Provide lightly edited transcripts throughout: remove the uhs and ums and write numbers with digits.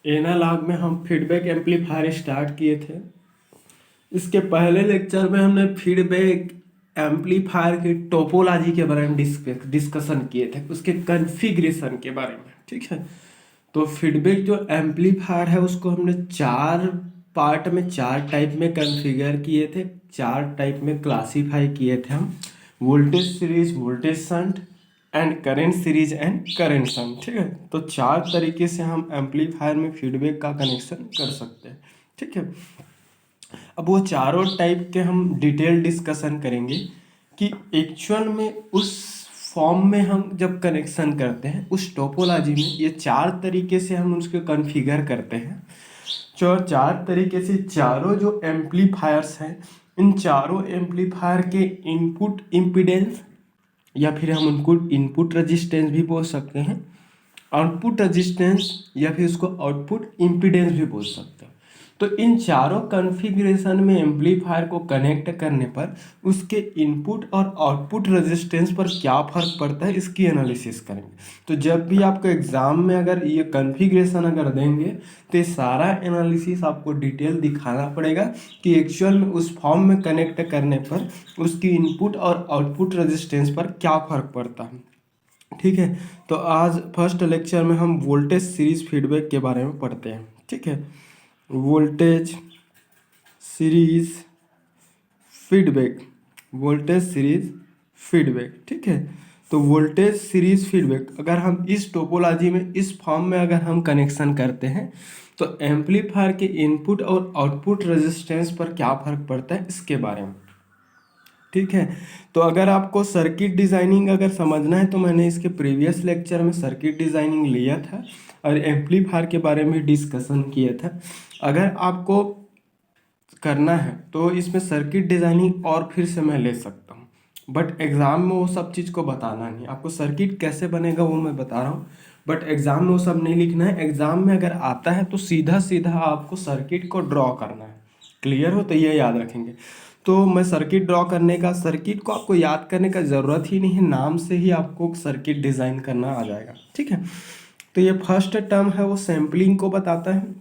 Analogue में हम feedback amplifier start किए थे। इसके पहले लेक्चर में हमने फीडबैक एम्पलीफायर की टोपोलॉजी के बारे में डिस्कशन किए थे, उसके कॉन्फ़िगरेशन के बारे में। ठीक है, तो फीडबैक जो एम्पलीफायर है उसको हमने चार पार्ट में, चार टाइप में कॉन्फ़िगर किए थे, चार टाइप में क्लासीफाई किए थे हम। Voltage series, voltage shunt and current series and current shunt. ठीक है, तो चार तरीके से हम एम्पलीफायर में फीडबैक का कनेक्शन कर सकते हैं। ठीक है, अब वो चारों टाइप के हम डिटेल डिस्कशन करेंगे कि एक्चुअल में उस फॉर्म में हम जब कनेक्शन करते हैं, उस टोपोलॉजी में ये चार तरीके से हम उसको कॉन्फ़िगर करते हैं। जो चार तरीके से चारों जो एम्पलीफायर्स हैं, इन चारों एम्पलीफायर के इनपुट इम्पीडेंस या फिर हम उनको इनपुट रेजिस्टेंस भी बोल सकते हैं, आउटपुट रेजिस्टेंस या फिर उसको आउटपुट इम्पीडेंस भी बोल सकते हैं। तो इन चारों कॉन्फ़िगरेशन में एम्पलीफायर को कनेक्ट करने पर उसके इनपुट और आउटपुट रेजिस्टेंस पर क्या फ़र्क पड़ता है, इसकी एनालिसिस करेंगे। तो जब भी आपको एग्ज़ाम में अगर ये कॉन्फ़िगरेशन अगर देंगे तो ये सारा एनालिसिस आपको डिटेल दिखाना पड़ेगा कि एक्चुअल में उस फॉर्म में कनेक्ट करने पर उसकी इनपुट और आउटपुट रेजिस्टेंस पर क्या फ़र्क पड़ता है। ठीक है, तो आज फर्स्ट लेक्चर में हम वोल्टेज सीरीज फीडबैक के बारे में पढ़ते हैं। ठीक है, voltage series feedback, voltage series feedback. ठीक है, तो वोल्टेज सीरीज फीडबैक अगर हम इस टोपोलॉजी में, इस फॉर्म में अगर हम कनेक्शन करते हैं तो एम्पलीफायर के इनपुट और आउटपुट रेजिस्टेंस पर क्या फ़र्क पड़ता है, इसके बारे में। ठीक है, तो अगर आपको सर्किट डिज़ाइनिंग अगर समझना है तो मैंने इसके प्रीवियस लेक्चर में सर्किट डिज़ाइनिंग लिया था और एम्पलीफायर के बारे में डिस्कशन किया था। अगर आपको करना है तो इसमें सर्किट डिज़ाइनिंग और फिर से मैं ले सकता हूँ, बट एग्ज़ाम में वो सब चीज़ को बताना नहीं। आपको सर्किट कैसे बनेगा वो मैं बता रहा हूँ, बट एग्ज़ाम में वो सब नहीं लिखना है। एग्ज़ाम में अगर आता है तो सीधा सीधा आपको सर्किट को ड्रॉ करना है। क्लियर हो, तो ये याद रखेंगे। तो मैं सर्किट ड्रॉ करने का, सर्किट को आपको याद करने का ज़रूरत ही नहीं है, नाम से ही आपको सर्किट डिज़ाइन करना आ जाएगा। ठीक है, तो ये फर्स्ट टर्म है वो सैम्पलिंग को बताता है।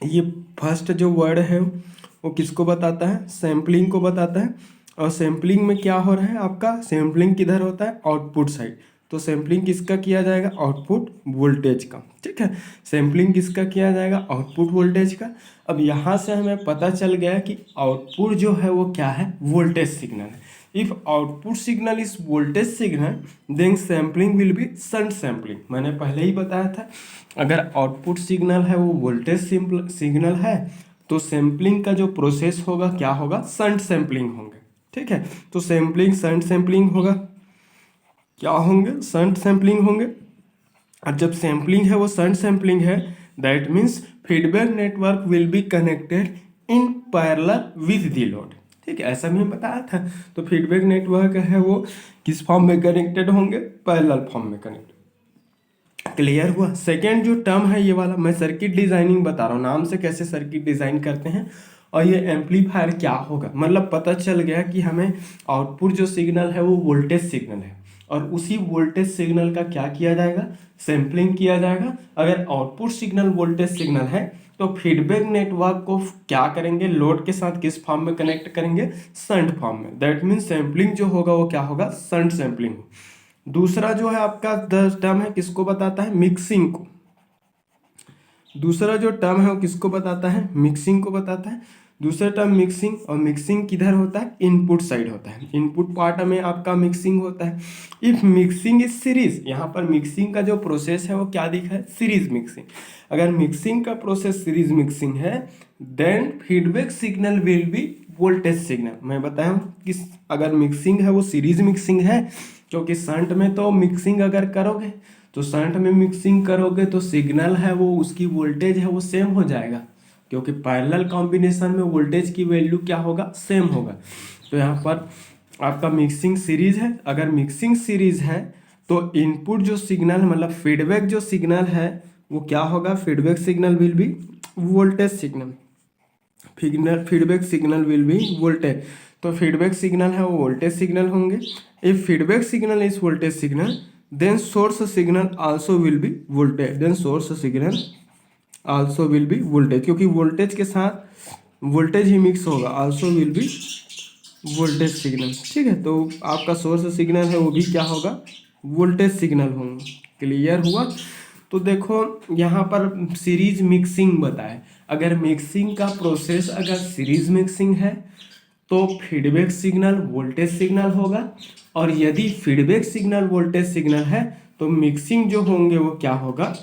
ये फर्स्ट जो वर्ड है वो किसको बताता है, सैम्पलिंग को बताता है। और सैम्पलिंग में क्या हो रहा है, आपका सैम्पलिंग किधर होता है, आउटपुट साइड। तो सैम्पलिंग किसका किया जाएगा, आउटपुट वोल्टेज का। ठीक है, सैम्पलिंग किसका किया जाएगा, आउटपुट वोल्टेज का। अब यहाँ से हमें पता चल गया कि आउटपुट जो है वो क्या है, वोल्टेज सिग्नल है। If output signal is voltage signal then sampling will be shunt sampling. मैंने पहले ही बताया था, अगर आउटपुट सिग्नल है वो वोल्टेज सिग्नल है तो सैम्पलिंग का जो प्रोसेस होगा क्या होगा, शंट सैम्पलिंग होंगे। ठीक है, तो सैम्पलिंग शंट सैम्पलिंग होगा, क्या होंगे, शंट सैम्पलिंग होंगे। और जब सैम्पलिंग है वो शंट सैम्पलिंग है, that means feedback network will be connected in parallel with the load. ठीक है, ऐसा भी बताया था। तो फीडबैक नेटवर्क है वो किस फॉर्म में कनेक्टेड होंगे, पैरेलल फॉर्म में कनेक्टेड। क्लियर हुआ। सेकेंड जो टर्म है ये वाला, मैं सर्किट डिजाइनिंग बता रहा हूँ, नाम से कैसे सर्किट डिजाइन करते हैं। और ये एम्पलीफायर क्या होगा, मतलब पता चल गया कि हमें आउटपुट जो सिग्नल है वो वोल्टेज सिग्नल है और उसी वोल्टेज सिग्नल का क्या किया जाएगा, सैम्पलिंग किया जाएगा। अगर आउटपुट सिग्नल वोल्टेज सिग्नल है तो फीडबैक नेटवर्क को क्या करेंगे, लोड के साथ किस फॉर्म में कनेक्ट करेंगे, शंट फॉर्म में। दैट मीन्स सैम्पलिंग जो होगा वो क्या होगा, शंट सैम्पलिंग। दूसरा जो है आपका टर्म है किसको बताता है, मिक्सिंग को। दूसरा जो टर्म है वो किसको बताता है, मिक्सिंग को बताता है। दूसरा टर्म मिक्सिंग, और मिक्सिंग किधर होता है, इनपुट साइड होता है, इनपुट पार्ट में आपका मिक्सिंग होता है। इफ मिक्सिंग इज सीरीज, यहाँ पर मिक्सिंग का जो प्रोसेस है वो क्या दिखा है, सीरीज मिक्सिंग। अगर मिक्सिंग का प्रोसेस सीरीज मिक्सिंग है then feedback signal will be voltage signal. मैं बताया हूँ कि अगर मिक्सिंग है वो सीरीज मिक्सिंग है, क्योंकि शंट में तो मिक्सिंग अगर करोगे तो शंट में मिक्सिंग करोगे तो सिग्नल है वो, उसकी वोल्टेज है वो सेम हो जाएगा, क्योंकि पैरेलल कॉम्बिनेशन में वोल्टेज की वैल्यू क्या होगा, सेम होगा। तो यहाँ पर आपका मिक्सिंग सीरीज है। अगर मिक्सिंग सीरीज है तो इनपुट जो सिग्नल मतलब फीडबैक जो सिग्नल है वो क्या होगा, feedback signal will be voltage signal. Feedback signal will be voltage. तो फीडबैक सिग्नल है वो वोल्टेज सिग्नल होंगे। If feedback signal is voltage signal then source signal also will be voltage, then source signal also will be voltage, क्योंकि voltage के साथ voltage ही mix होगा। Also will be voltage signal, ठीक है। तो आपका सोर्स सिग्नल है वो भी क्या होगा, वोल्टेज सिग्नल होंगे। क्लियर हुआ। तो देखो यहाँ पर सीरीज मिक्सिंग बताए, अगर मिक्सिंग का प्रोसेस अगर सीरीज मिक्सिंग है तो फीडबैक सिग्नल वोल्टेज सिग्नल होगा, और यदि फीडबैक सिग्नल वोल्टेज सिग्नल है तो मिक्सिंग जो होंगे वो क्या होगा,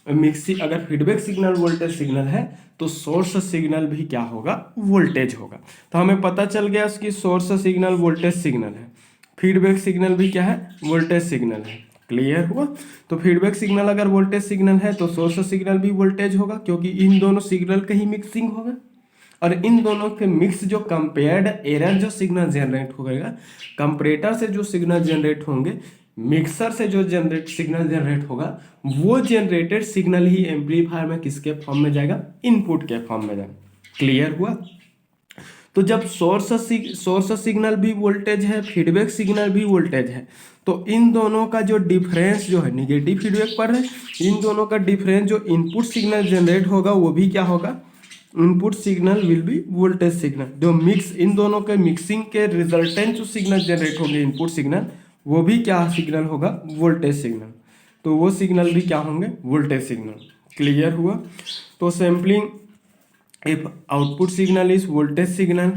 मिक्सिंग अगर फीडबैक सिग्नल वोल्टेज सिग्नल है तो सोर्स सिग्नल भी क्या होगा, वोल्टेज होगा। तो हमें पता चल गया कि सोर्स सिग्नल वोल्टेज सिग्नल है, फीडबैक सिग्नल भी क्या है, वोल्टेज सिग्नल है। क्लियर हुआ। तो फीडबैक सिग्नल अगर वोल्टेज सिग्नल है तो सोर्स सिग्नल भी वोल्टेज होगा, क्योंकि इन दोनों सिग्नल का ही मिक्सिंग होगा, और इन दोनों के मिक्स जो कंपेयर्ड एरर जो सिग्नल जनरेट होगा, कंपरेटर से जो सिग्नल जनरेट होंगे, मिक्सर से जो सिग्नल जनरेट होगा, वो जनरेटेड सिग्नल ही एम्पलीफायर में किसके फॉर्म में जाएगा, इनपुट के फॉर्म में जाएगा। क्लियर हुआ। तो जब सोर्स सिग्नल भी वोल्टेज है, फीडबैक सिग्नल भी वोल्टेज है, तो इन दोनों का जो डिफरेंस जो है निगेटिव फीडबैक पर है, इन दोनों का डिफरेंस जो इनपुट सिग्नल जनरेट होगा वो भी क्या होगा, input signal will be voltage signal. जो मिक्स इन दोनों के मिक्सिंग के रिजल्टेंट जो सिग्नल जनरेट होंगे इनपुट सिग्नल, वो भी क्या सिग्नल होगा, वोल्टेज सिग्नल। तो वो सिग्नल भी क्या होंगे, वोल्टेज सिग्नल। क्लियर हुआ। तो sampling, if output signal is voltage signal,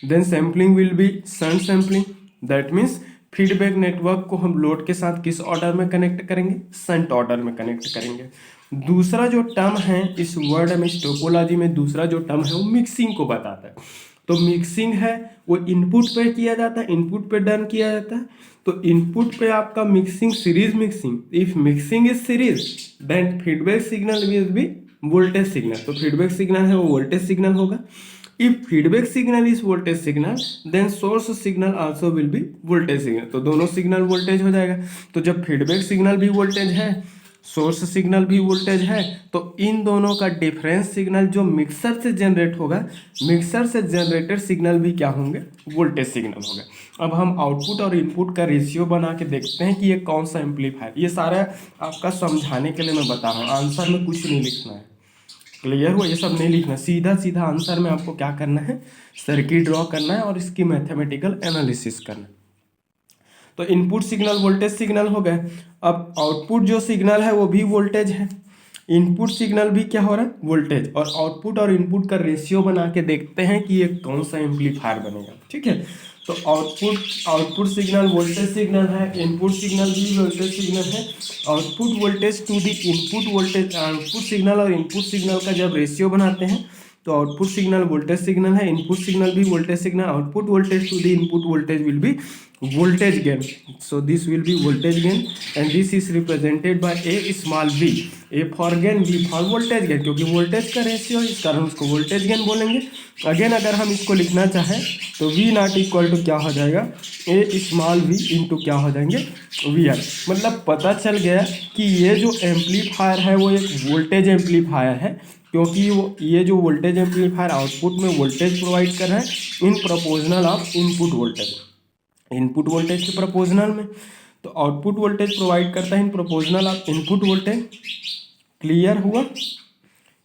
then sampling will be shunt sampling, that means feedback network को हम लोड के साथ किस ऑर्डर में कनेक्ट करेंगे, शंट ऑर्डर में कनेक्ट करेंगे। दूसरा जो टर्म है इस वर्ड में, इस टोपोलॉजी में दूसरा जो टर्म है वो मिक्सिंग को बताता है। तो मिक्सिंग है वो इनपुट पे किया जाता है, इनपुट पे डन किया जाता है। तो इनपुट पे आपका mixing series mixing, if mixing is series then feedback signal will be voltage signal. तो फीडबैक सिग्नल है वो वोल्टेज सिग्नल होगा। If feedback signal is voltage signal then source signal also will be voltage signal. तो दोनों signal voltage हो जाएगा। तो जब फीडबैक सिग्नल भी वोल्टेज है, सोर्स सिग्नल भी वोल्टेज है, तो इन दोनों का डिफरेंस सिग्नल जो मिक्सर से जनरेट होगा, मिक्सर से जनरेटेड सिग्नल भी क्या होंगे, वोल्टेज सिग्नल होगा। अब हम आउटपुट और इनपुट का रेशियो बना के देखते हैं कि ये कौन सा एम्पलीफायर, ये सारा आपका समझाने के लिए मैं बता रहा हूँ, आंसर में कुछ नहीं लिखना है। क्लियर हुआ। ये सब नहीं लिखना, सीधा सीधा आंसर में आपको क्या करना है, सर्किट ड्रॉ करना है और इसकी मैथमेटिकल एनालिसिस करना है। तो इनपुट सिग्नल वोल्टेज सिग्नल हो गए। अब आउटपुट जो सिग्नल है वो भी वोल्टेज है, इनपुट सिग्नल भी क्या हो रहा है, वोल्टेज। और आउटपुट और इनपुट का रेशियो बना के देखते हैं कि ये कौन सा एम्पलीफायर बनेगा। ठीक है। तो आउटपुट सिग्नल वोल्टेज सिग्नल है, इनपुट सिग्नल भी वोल्टेज सिग्नल है। Output voltage to the input voltage, output signal और इनपुट सिग्नल का जब रेशियो बनाते हैं तो आउटपुट सिग्नल वोल्टेज सिग्नल है, इनपुट सिग्नल भी voltage signal, output voltage to the input voltage will be voltage gain. So this will be voltage gain and this is represented by a small v, a for gain, v for voltage gain, क्योंकि voltage का ratio इस कारण उसको voltage gain बोलेंगे। Again अगर हम इसको लिखना चाहें तो v नॉट इक्वल टू क्या हो जाएगा, a स्मॉल v इंटू क्या हो जाएंगे, वी आर। मतलब पता चल गया कि ये जो एम्पलीफायर है वो एक वोल्टेज एम्पलीफायर है, क्योंकि वो ये जो वोल्टेज एम्पलीफायर आउटपुट में वोल्टेज प्रोवाइड कर रहा है in proportional of input voltage, input voltage के प्रोपोर्शनल में। तो आउटपुट वोल्टेज प्रोवाइड करता है in proportional of input voltage. Clear हुआ,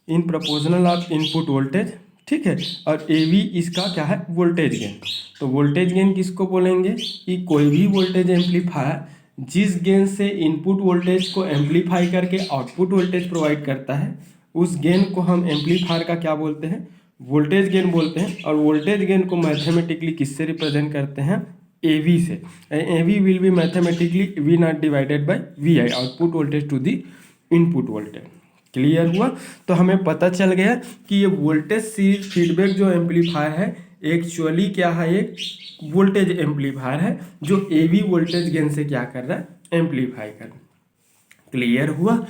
in proportional of input voltage. ठीक है। और ए वी इसका क्या है, वोल्टेज गेन। तो वोल्टेज गेन किसको बोलेंगे कि कोई भी वोल्टेज एम्पलीफायर जिस गेन से इनपुट वोल्टेज को एम्पलीफाई करके आउटपुट वोल्टेज प्रोवाइड करता है, उस गेन को हम एम्पलीफायर का क्या बोलते हैं, वोल्टेज गेन बोलते हैं। और वोल्टेज गेन को मैथमेटिकली किससे रिप्रेजेंट करते हैं, ए वी से। A V will be mathematically V naught divided by V I, output voltage to the input voltage. Clear हुआ। तो हमें पता चल गया कि ये वोल्टेज सीरीज फीडबैक जो एम्पलीफायर है एक्चुअली क्या है, एक वोल्टेज एम्पलीफायर है जो ए वी वोल्टेज गेन से क्या कर रहा है, एम्पलीफाई कर रहा है। क्लियर हुआ।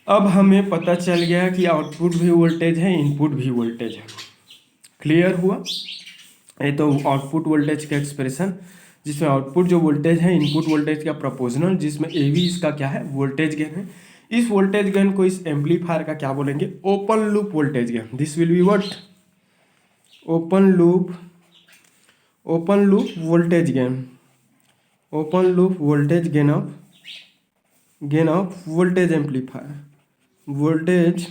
अब हमें पता चल गया कि आउटपुट भी वोल्टेज है, इनपुट भी वोल्टेज है। क्लियर हुआ। ये तो आउटपुट वोल्टेज का एक्सप्रेशन, जिसमें आउटपुट जो वोल्टेज है इनपुट वोल्टेज का प्रोपोर्शनल, जिसमें ए वी इसका क्या है, वोल्टेज गेन है। इस वोल्टेज गेन को इस एम्पलीफायर का क्या बोलेंगे, open loop voltage gain. This will be what, open loop voltage gain, open loop voltage gain of voltage amplifier, voltage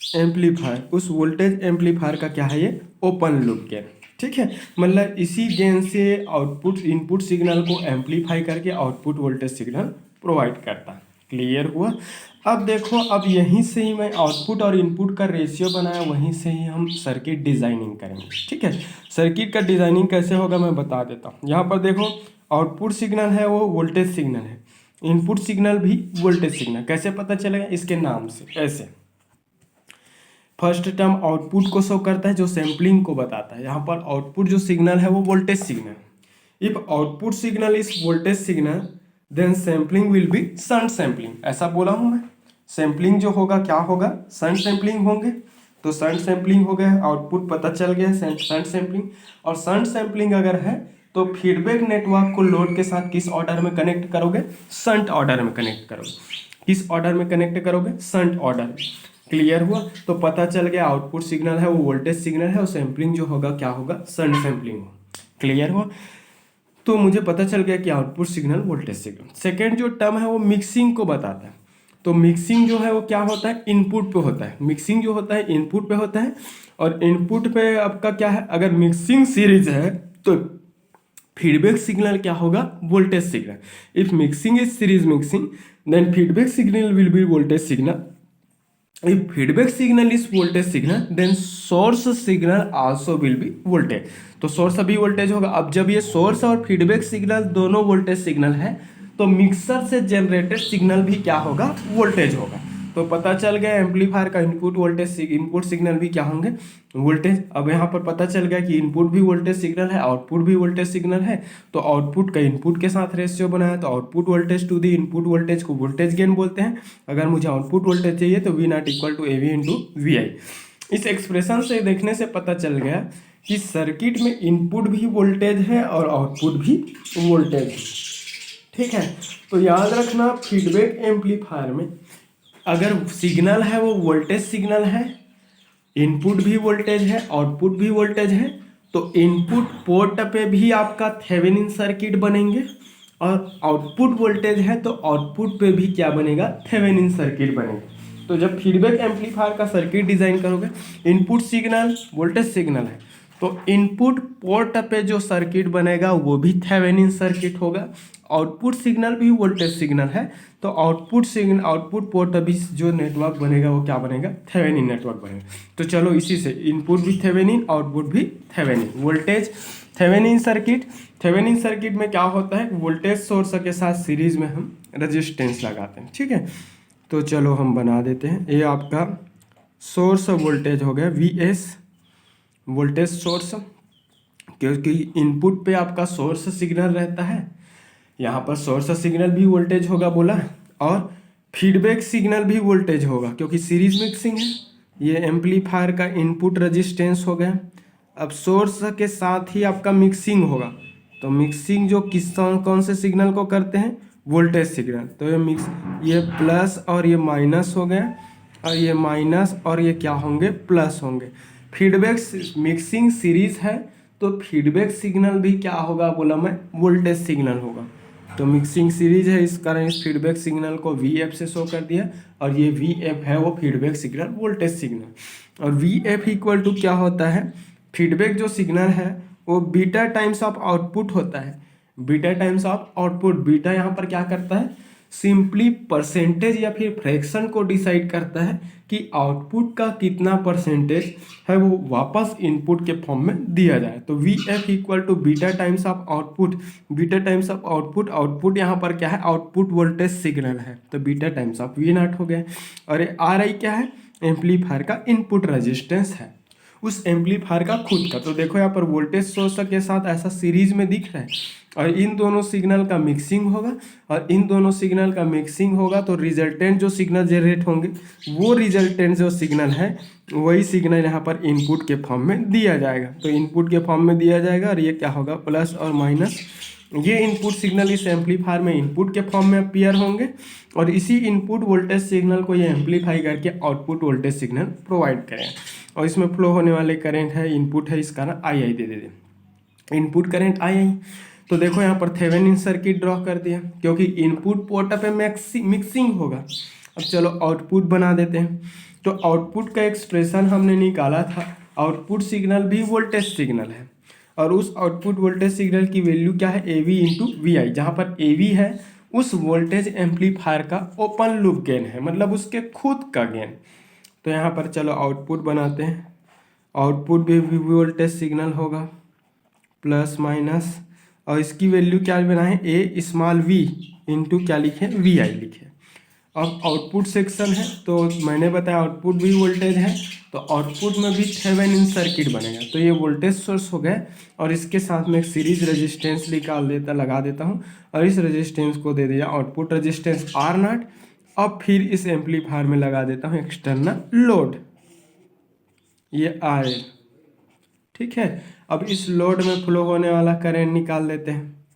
amplifier, उस वोल्टेज एम्पलीफायर का क्या है, ये ओपन लूप गेन। ठीक है, मतलब इसी गेन से आउटपुट इनपुट सिग्नल को एम्पलीफाई करके आउटपुट वोल्टेज सिग्नल प्रोवाइड करता है। क्लियर हुआ। अब देखो, अब यहीं से ही मैं आउटपुट और इनपुट का रेशियो बनाया, वहीं से ही हम सर्किट डिजाइनिंग करेंगे। ठीक है, सर्किट का डिजाइनिंग कैसे होगा मैं बता देता हूँ। यहाँ पर देखो, आउटपुट सिग्नल है वो वोल्टेज सिग्नल है, इनपुट सिग्नल भी वोल्टेज सिग्नल। कैसे पता चलेगा, इसके नाम से। ऐसे फर्स्ट टर्म आउटपुट को शो करता है, जो सैम्पलिंग को बताता है। यहाँ पर आउटपुट जो सिग्नल है वो voltage signal. If output signal is voltage signal then sampling will be shunt sampling. ऐसा बोला हूँ मैं। सैम्पलिंग जो होगा क्या होगा, शंट सैम्पलिंग होंगे। तो शंट सैम्पलिंग हो गया, आउटपुट पता चल गया शंट सैम्पलिंग। और शंट सैम्पलिंग अगर है तो फीडबैक नेटवर्क को लोड के साथ किस ऑर्डर में कनेक्ट करोगे, शंट ऑर्डर में कनेक्ट करोगे। किस ऑर्डर में कनेक्ट करोगे, शंट ऑर्डर में। क्लियर हुआ। तो पता चल गया आउटपुट सिग्नल है वो वोल्टेज सिग्नल है और सैम्पलिंग जो होगा क्या होगा, शंट सैम्पलिंग होगा। क्लियर हुआ। तो मुझे पता चल गया कि output signal voltage signal. Second जो टर्म है वो मिक्सिंग को बताता है। तो मिक्सिंग जो है वो क्या होता है, इनपुट पे होता है। मिक्सिंग जो होता है इनपुट पे होता है। और इनपुट पे आपका क्या है, अगर मिक्सिंग सीरीज है तो फीडबैक सिग्नल क्या होगा, voltage signal. If mixing is series mixing then feedback signal will be voltage signal. If feedback signal is voltage signal then source signal also will be voltage। तो source अभी voltage होगा। अब जब ये source और feedback signal दोनों voltage signal है तो मिक्सर से जनरेटेड सिग्नल भी क्या होगा, वोल्टेज होगा। तो पता चल गया एम्पलीफायर का इनपुट वोल्टेज इनपुट सिग्नल भी क्या होंगे, वोल्टेज। अब यहाँ पर पता चल गया कि इनपुट भी वोल्टेज सिग्नल है, आउटपुट भी वोल्टेज सिग्नल है। तो आउटपुट का इनपुट के साथ रेशियो बनाया तो output voltage to the input voltage को वोल्टेज गेन बोलते हैं। अगर मुझे आउटपुट वोल्टेज चाहिए तो V0 equal to AV into VI। इस एक्सप्रेशन से देखने से पता चल गया कि सर्किट में इनपुट भी वोल्टेज है और आउटपुट भी वोल्टेज है। ठीक है, तो याद रखना फीडबैक एम्पलीफायर में अगर सिग्नल है वो वोल्टेज सिग्नल है, इनपुट भी वोल्टेज है, आउटपुट भी वोल्टेज है, तो इनपुट पोर्ट पे भी आपका थेवेनिन सर्किट बनेंगे और आउटपुट वोल्टेज है तो आउटपुट पे भी क्या बनेगा, थेवेनिन सर्किट बनेगा। तो जब फीडबैक एम्पलीफायर का सर्किट डिजाइन करोगे, इनपुट सिग्नल वोल्टेज सिग्नल है तो इनपुट पोर्ट पे जो सर्किट बनेगा वो भी थेवेनिन सर्किट होगा। आउटपुट सिग्नल भी वोल्टेज सिग्नल है तो आउटपुट सिग्नल आउटपुट पोर्ट अभी जो नेटवर्क बनेगा वो क्या बनेगा, थेवेनिन नेटवर्क बनेगा। तो चलो इसी से इनपुट भी थेवेनिन आउटपुट भी Thevenin, voltage Thevenin circuit. Thevenin circuit में क्या होता है, वोल्टेज सोर्स के साथ सीरीज में हम रेजिस्टेंस लगाते हैं। ठीक है, तो चलो हम बना देते हैं। ये आपका सोर्स वोल्टेज हो गया VS, वोल्टेज सोर्स, क्योंकि इनपुट पे आपका सोर्स सिग्नल रहता है, यहाँ पर सोर्स सिग्नल भी वोल्टेज होगा बोला, और फीडबैक सिग्नल भी वोल्टेज होगा क्योंकि सीरीज मिक्सिंग है। ये एम्पलीफायर का इनपुट रेजिस्टेंस हो गया। अब सोर्स के साथ ही आपका मिक्सिंग होगा, तो मिक्सिंग जो किस कौन से सिग्नल को करते हैं, वोल्टेज सिग्नल। तो ये प्लस और ये माइनस हो गया और ये माइनस और ये क्या होंगे, प्लस होंगे। फीडबैक मिक्सिंग सीरीज है तो फीडबैक सिग्नल भी क्या होगा बोला मैं, वोल्टेज सिग्नल होगा। तो मिक्सिंग सीरीज है इस कारण इस फीडबैक सिग्नल को VF से शो कर दिया और ये VF है वो फीडबैक सिग्नल वोल्टेज सिग्नल। और VF इक्वल टू क्या होता है, फीडबैक जो सिग्नल है वो बीटा टाइम्स ऑफ आउटपुट होता है। Beta times of output, beta यहाँ पर क्या करता है, सिंपली परसेंटेज या फिर फ्रैक्शन को डिसाइड करता है कि आउटपुट का कितना परसेंटेज है वो वापस इनपुट के फॉर्म में दिया जाए। तो VF equal to beta times of output, beta times of output, output यहाँ पर क्या है, आउटपुट वोल्टेज सिग्नल है तो बीटा टाइम्स ऑफ V0 हो गया। और ये RI क्या है, एम्पलीफायर का इनपुट रेजिस्टेंस है उस एम्पलीफायर का खुद का। तो देखो यहाँ पर वोल्टेज सोर्स के साथ ऐसा सीरीज में दिख रहा है और इन दोनों सिग्नल का मिक्सिंग होगा और इन दोनों सिग्नल का मिक्सिंग होगा तो रिजल्टेंट जो सिग्नल जनरेट होंगे वो रिजल्टेंट जो सिग्नल है वही सिग्नल यहाँ पर इनपुट के फॉर्म में दिया जाएगा। तो इनपुट के फॉर्म में दिया जाएगा और ये क्या होगा, प्लस और माइनस। ये इनपुट सिग्नल इस एम्पलीफायर में इनपुट के फॉर्म में अपीयर होंगे और इसी इनपुट वोल्टेज सिग्नल को ये एम्पलीफाई करके आउटपुट वोल्टेज सिग्नल प्रोवाइड करें। और इसमें फ्लो होने वाले करंट है, इनपुट है, इस कारण II दे दे इनपुट करंट II। तो देखो यहाँ पर थेवेनिन सर्किट ड्रॉ कर दिया क्योंकि इनपुट पोर्ट पे मिक्सिंग होगा अब चलो आउटपुट बना देते हैं। तो आउटपुट का एक्सप्रेशन हमने निकाला था, आउटपुट सिग्नल भी वोल्टेज सिग्नल है और उस आउटपुट वोल्टेज सिग्नल की वैल्यू क्या है, ए वी इंटू वी आई, जहाँ पर ए वी है उस वोल्टेज एम्पलीफायर का ओपन लूप गेन है, मतलब उसके खुद का गेन। तो यहाँ पर चलो आउटपुट बनाते हैं, आउटपुट भी वोल्टेज सिग्नल होगा प्लस माइनस, और इसकी वैल्यू क्या बनाए, ए स्मॉल वी इंटू क्या लिखे, वी आई लिखे। अब आउटपुट सेक्शन है तो मैंने बताया आउटपुट भी वोल्टेज है, तो आउटपुट में भी थेवेनिन सर्किट बनेगा। तो ये वोल्टेज सोर्स हो गया और इसके साथ में एक सीरीज रेजिस्टेंस लगा देता हूँ और इस रेजिस्टेंस को दे दिया आउटपुट रेजिस्टेंस आर नॉट। अब फिर इस एम्पलीफायर में लगा देता हूँ एक्सटर्नल लोड, ये आर एल, ठीक है। अब इस लोड में फ्लो होने वाला करंट निकाल देते हैं,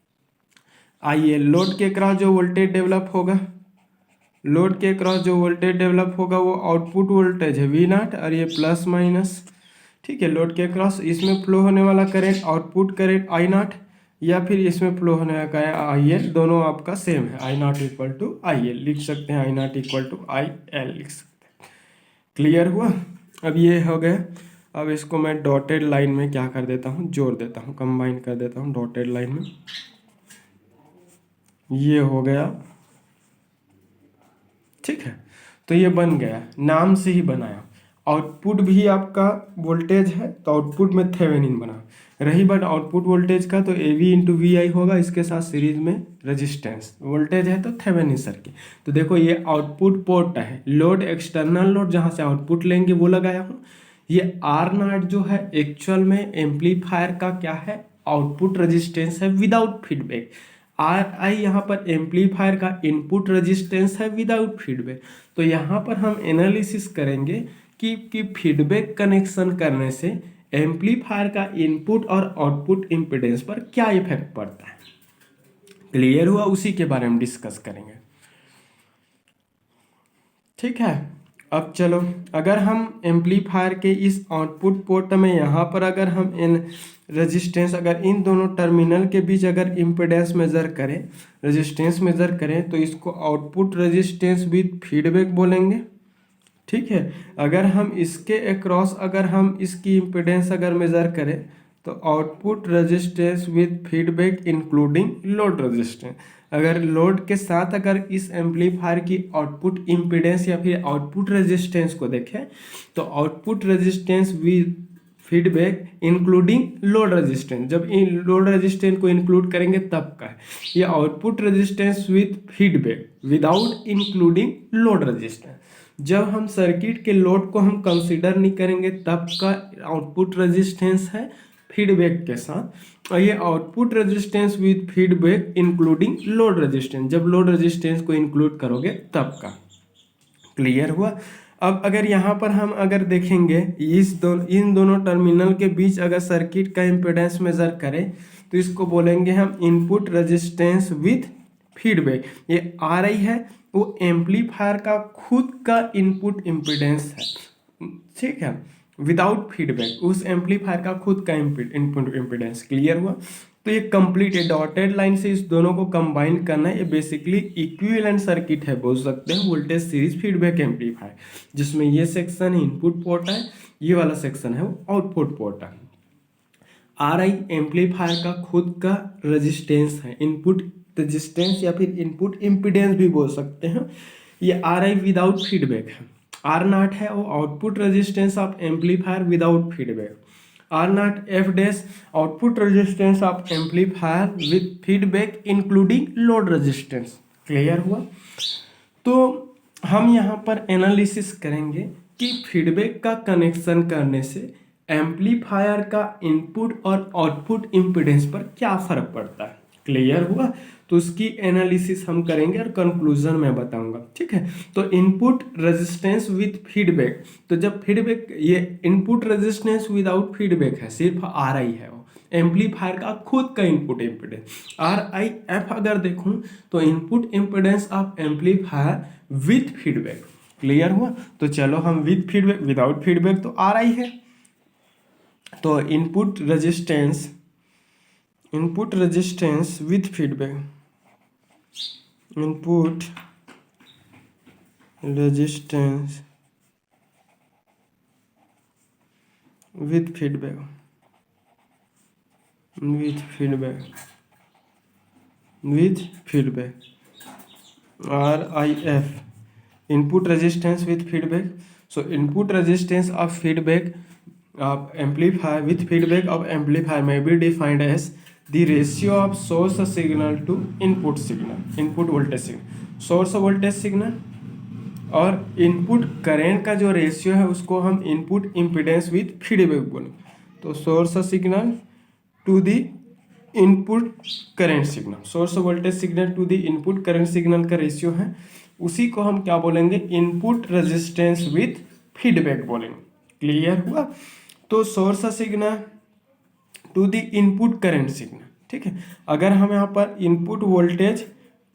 आइए लोड के क्रॉस जो वोल्टेज डेवलप होगा, लोड के क्रॉस जो वोल्टेज डेवलप होगा वो आउटपुट वोल्टेज है वी नॉट और ये प्लस माइनस, ठीक है। लोड के क्रॉस इसमें फ्लो होने वाला current output current I not या फिर इसमें फ्लो होने वाला करंट आई एल, दोनों आपका सेम है, I not equal to I L लिख सकते हैं, I not equal to I L लिख सकते हैं। क्लियर हुआ? अब ये हो गया। अब इसको मैं डॉटेड लाइन में क्या कर देता हूँ, जोड़ देता हूँ, कंबाइन कर देता हूँ डॉटेड लाइन में, ये हो गया, ठीक है। तो ये बन गया, नाम से ही बनाया। आउटपुट भी आपका वोल्टेज है तो आउटपुट में थेवेनिन बना। रही बात आउटपुट वोल्टेज का, तो ए वी इंटू वी आई होगा, इसके साथ सीरीज में रेजिस्टेंस, वोल्टेज है तो थेवेनिन सर्किट। तो देखो ये आउटपुट पोर्ट है, लोड एक्सटर्नल लोड जहाँ से आउटपुट लेंगे वो लगाया हूँ। ये आर नॉट जो है एक्चुअल में एम्पलीफायर का क्या है, आउटपुट रेजिस्टेंस है विदाउट फीडबैक। आर आई यहाँ पर एम्पलीफायर का इनपुट रेजिस्टेंस है विदाउट फीडबैक। तो यहाँ पर हम एनालिसिस करेंगे कि फीडबैक कनेक्शन करने से एम्पलीफायर का इनपुट और आउटपुट इम्पीडेंस पर क्या इफेक्ट पड़ता है। क्लियर हुआ? उसी के बारे में डिस्कस करेंगे, ठीक है। अब चलो, अगर हम एम्पलीफायर के इस आउटपुट पोर्ट में यहाँ पर अगर हम इन रेजिस्टेंस, अगर इन दोनों टर्मिनल के बीच अगर इम्पीडेंस मेजर करें, रेजिस्टेंस मेजर करें, तो इसको आउटपुट रेजिस्टेंस विद फीडबैक बोलेंगे, ठीक है। अगर हम इसके अक्रॉस अगर हम इसकी इम्पीडेंस अगर मेजर करें तो output resistance with feedback including load resistance. अगर लोड के साथ अगर इस एम्पलीफायर की आउटपुट इम्पीडेंस या फिर आउटपुट रेजिस्टेंस को देखें तो output resistance with feedback including load resistance, जब इन लोड रेजिस्टेंस को इंक्लूड करेंगे तब का है। ये output resistance with feedback without including load resistance, जब हम सर्किट के लोड को हम कंसीडर नहीं करेंगे तब का आउटपुट रेजिस्टेंस है फीडबैक के साथ। और ये output resistance with feedback including load resistance, जब लोड रेजिस्टेंस को इंक्लूड करोगे तब का। क्लियर हुआ? अब अगर यहाँ पर हम अगर देखेंगे इन दोनों टर्मिनल के बीच अगर सर्किट का इम्पीडेंस मेजर करें तो इसको बोलेंगे हम इनपुट रेजिस्टेंस विद फीडबैक। ये आर आई है वो एम्पलीफायर का खुद का इनपुट इम्पीडेंस है, ठीक है, विदाउट फीडबैक, उस एम्पलीफायर का खुद का इनपुट इम्पीडेंस। क्लियर हुआ? तो ये कंप्लीट है, डॉटेड लाइन से इस दोनों को कंबाइन करना है। ये बेसिकली इक्विवेलेंट सर्किट है बोल सकते हैं, वोल्टेज सीरीज फीडबैक एम्पलीफायर, जिसमें ये सेक्शन इनपुट पोर्ट है, ये वाला सेक्शन है वो आउटपुट पोर्ट है। आर आई एम्पलीफायर का खुद का रेजिस्टेंस है, इनपुट रेजिस्टेंस या फिर इनपुट इम्पीडेंस भी बोल सकते हैं। ये आर आई विदाउट फीडबैक है। आर नॉट है वो output resistance of amplifier without feedback. R naught F dash output resistance of amplifier with feedback including load resistance. Clear हुआ? तो हम यहाँ पर एनालिसिस करेंगे कि फीडबैक का कनेक्शन करने से एम्पलीफायर का इनपुट और आउटपुट इम्पीडेंस पर क्या फर्क पड़ता है। क्लियर हुआ? तो उसकी एनालिसिस हम करेंगे और कंक्लूजन में बताऊंगा, ठीक है। तो इनपुट रेजिस्टेंस विद फीडबैक, तो जब फीडबैक, ये इनपुट रेजिस्टेंस विदाउट फीडबैक है, सिर्फ आर आई है वो एम्पलीफायर का खुद का input impedance. Are I F अगर देखूं तो input impedance of amplifier with feedback. Clear हुआ? तो चलो हम विद फीडबैक, विदाउट फीडबैक तो आर आई है, तो input resistance with feedback, input resistance with feedback RIF, input resistance with feedback. So input resistance of feedback of amplifier with feedback of amplifier may be defined as the ratio of source signal to input signal, input voltage signal, source voltage signal और input current का जो ratio है उसको हम input impedance with feedback बोलें। तो source signal to the input current signal, source voltage signal to the input current signal का ratio है, उसी को हम क्या बोलेंगे, इनपुट रेजिस्टेंस विथ फीडबैक बोलेंगे। क्लियर हुआ? तो source signal to the input current signal, ठीक है। अगर हम यहाँ पर input voltage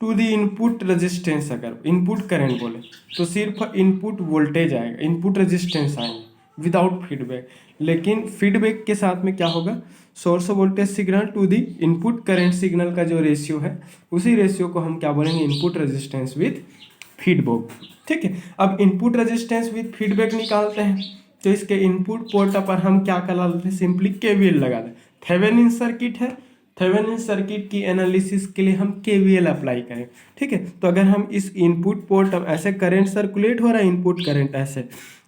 to the input resistance, अगर इनपुट करंट बोले तो सिर्फ इनपुट वोल्टेज आएगा, इनपुट रेजिस्टेंस आएंगे विदाउट फीडबैक। लेकिन फीडबैक के साथ में क्या होगा, source voltage signal to the input current signal का जो रेशियो है उसी रेशियो को हम क्या बोलेंगे, इनपुट रेजिस्टेंस विथ फीडबैक, ठीक है। अब इनपुट रेजिस्टेंस विथ फीडबैक निकालते हैं तो इसके इनपुट पोर्ट पर हम क्या कर लेते हैं, सिंपली केवीएल लगा दें। थेवेनिन सर्किट है, थेवेनिन सर्किट की एनालिसिस के लिए हम केवीएल अप्लाई करें, ठीक है। तो अगर हम इस इनपुट पोर्ट, ऐसे करंट सर्कुलेट हो रहा है, इनपुट करंट ऐसे,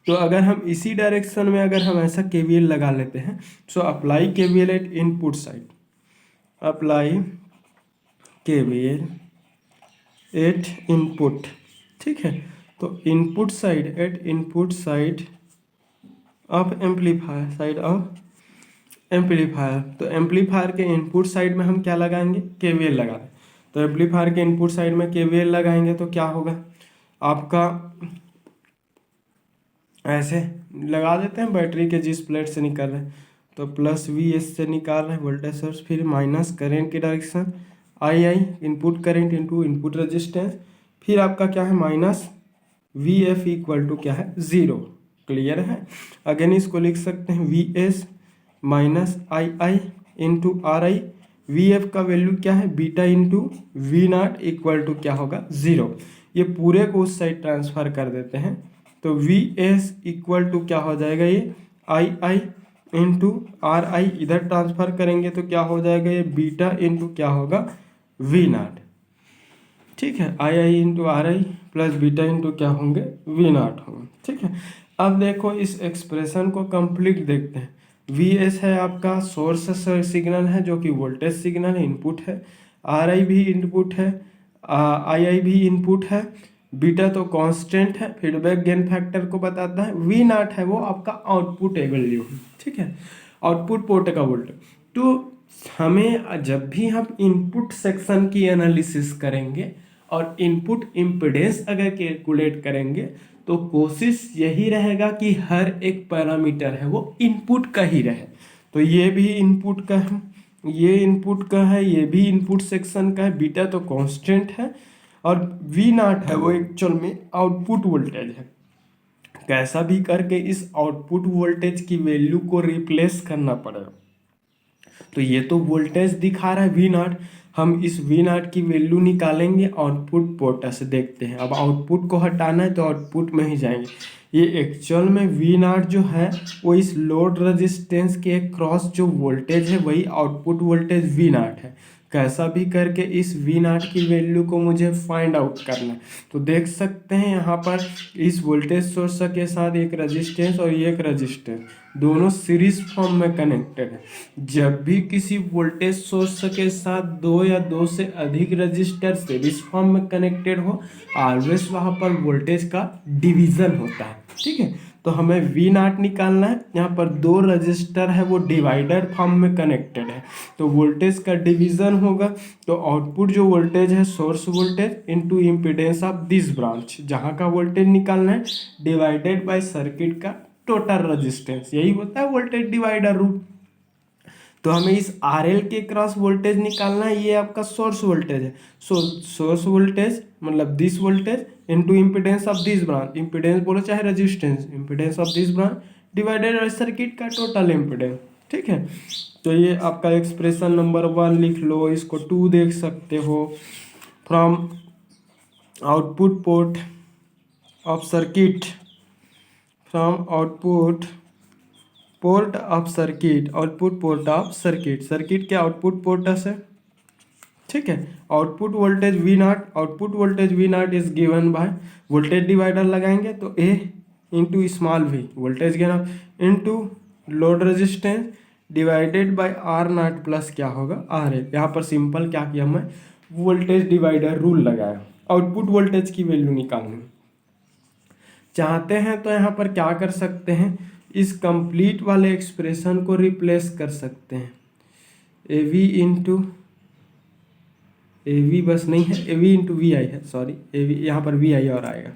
तो अगर हम इसी डायरेक्शन में अगर हम ऐसा केवीएल लगा लेते हैं, so apply KVL at input side, apply KVL at input, ठीक है। तो input side, at input side of amplifier, side of amplifier. तो एम्पलीफायर के इनपुट साइड में हम क्या लगाएंगे, केवीएल लगा दें। तो एम्पलीफायर के इनपुट साइड में केवीएल लगाएंगे तो क्या होगा आपका, ऐसे लगा देते हैं, बैटरी के जिस प्लेट से निकल रहे हैं तो प्लस VS से निकाल रहे हैं वोल्टेज सोर्स, फिर माइनस करंट की direction II, input current into input resistance, फिर आपका क्या है माइनस VF इक्वल टू क्या है 0। क्लियर है? अगेन इसको लिख सकते हैं VS minus II into RI, VF का वैल्यू क्या है beta into V0 equal to क्या होगा 0। ये पूरे को उस साइड ट्रांसफर कर देते हैं तो VS इक्वल टू क्या हो जाएगा, ये II इंटू RI इधर ट्रांसफर करेंगे तो क्या हो जाएगा, ये बीटा इंटू क्या होगा V0, ठीक है। II into RI plus beta into क्या होंगे V0 होंगे, ठीक है। अब देखो इस एक्सप्रेशन को कंप्लीट देखते हैं। VS है आपका सोर्स सिग्नल है जो कि वोल्टेज सिग्नल है, इनपुट है। RI भी इनपुट है, II भी इनपुट है, बीटा तो कांस्टेंट है, फीडबैक गेन फैक्टर को बताता है, V0 है वो आपका आउटपुट वैल्यू, ठीक है, आउटपुट पोर्ट का वोल्टेज। तो हमें जब भी हम इनपुट सेक्शन की एनालिसिस करेंगे और इनपुट इम्पीडेंस अगर कैलकुलेट करेंगे तो कोशिश यही रहेगा कि हर एक पैरामीटर है वो इनपुट का ही रहे। तो ये भी इनपुट का है, ये इनपुट का है, ये भी इनपुट सेक्शन का है, बीटा तो कांस्टेंट है और V0 है वो एक्चुअल में आउटपुट वोल्टेज है। कैसा भी करके इस आउटपुट वोल्टेज की वैल्यू को रिप्लेस करना पड़ेगा। तो ये तो वोल्टेज दिखा रहा है V0, हम इस V0 की वैल्यू निकालेंगे आउटपुट पोर्ट से। देखते हैं, अब आउटपुट को हटाना है तो आउटपुट में ही जाएंगे। ये एक्चुअल में V0 जो है वो इस लोड रेजिस्टेंस के क्रॉस जो वोल्टेज है वही आउटपुट वोल्टेज V0 है। कैसा भी करके इस V0 की वैल्यू को मुझे फाइंड आउट करना है। तो देख सकते हैं यहाँ पर इस वोल्टेज सोर्स के साथ एक रेजिस्टेंस और एक रेजिस्टेंस दोनों सीरीज फॉर्म में कनेक्टेड है। जब भी किसी वोल्टेज सोर्स के साथ दो या दो से अधिक रजिस्टर सीरीज फॉर्म में कनेक्टेड हो, ऑलवेज वहाँ पर वोल्टेज का डिवीजन होता है, ठीक है। तो हमें V0 निकालना है। यहाँ पर दो रजिस्टर है वो डिवाइडर फॉर्म में कनेक्टेड है, तो वोल्टेज का डिवीजन होगा। तो आउटपुट जो वोल्टेज है source voltage into impedance of this branch, जहाँ का वोल्टेज निकालना है डिवाइडेड बाय सर्किट का टोटल रेजिस्टेंस, यही होता है वोल्टेज डिवाइडर रूल। तो हमें इस RL के क्रॉस वोल्टेज निकालना है, ये आपका सोर्स वोल्टेज है। सोर्स वोल्टेज मतलब this voltage into impedance of this branch, impedance बोलो चाहे resistance, impedance of this branch divided by circuit का टोटल इम्पीडेंस, ठीक है। तो ये आपका एक्सप्रेशन नंबर 1 लिख लो, इसको 2 देख सकते हो। From output port of circuit from output port of circuit, output port of circuit, circuit के आउटपुट पोर्ट है, ठीक है। Output voltage V not, output voltage V not is given by, voltage divider लगाएंगे तो A into small V voltage gain into load resistance divided by R not plus क्या होगा R L. यहाँ पर simple क्या किया मैं, वोल्टेज डिवाइडर रूल लगाया, आउटपुट वोल्टेज की वैल्यू निकालनी चाहते हैं तो यहाँ पर क्या कर सकते हैं, इस कंप्लीट वाले एक्सप्रेशन को रिप्लेस कर सकते हैं, A V into A V बस नहीं है, A V into V I है, सॉरी ए वी यहाँ पर वी आई और आएगा,